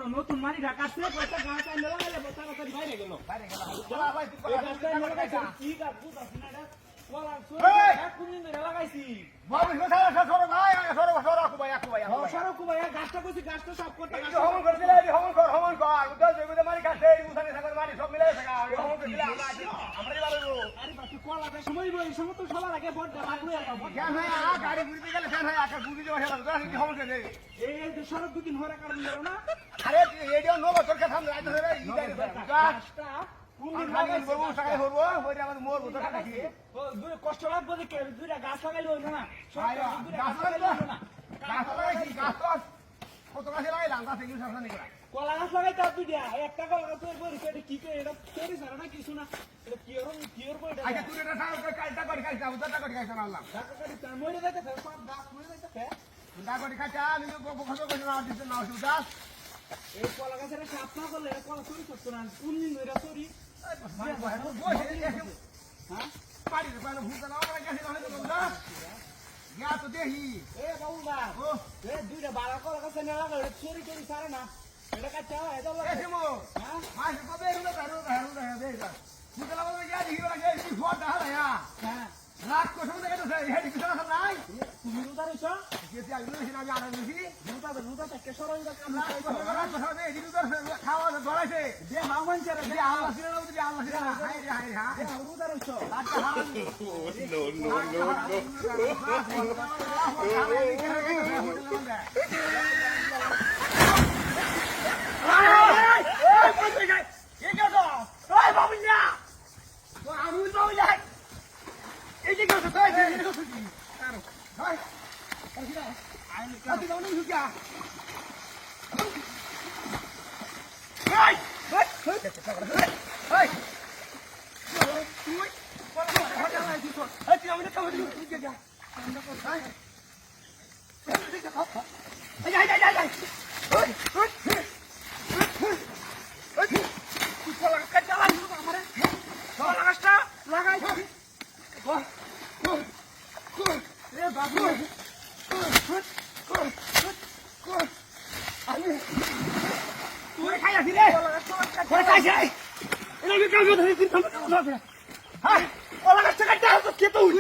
নতুন মানি ঢাকাছে বাইরে গেল লাগাইছি গাছটা করছি গাছটা সব করতে সময় সমস্ত সবার আগে গাড়ি ঘুরতে গেলে এই সড়ক দুদিন হওয়ার কারণ না আরে এইটাও নব তোর কথা কষ্ট লাগবে দুইটা গাছ লাগাইলে হইল না কলা গাছ লাগাই তার দুইটা একটা কলা গাছ কি করে এটা তৈরি ছাড়া না কিছু না মরে যাইতে এই কলা গাছের সাপ না করলে কলা চুরি করতো না কোন দিন ধরে চুরি দুইটা বাড়া কলা গাছে না লাগালে চুরি চুরি ছাড়ে না এটা কাছে তুমি রুদা রইছ খাওয়া ধরাইছে কলা গাছটা কাটতে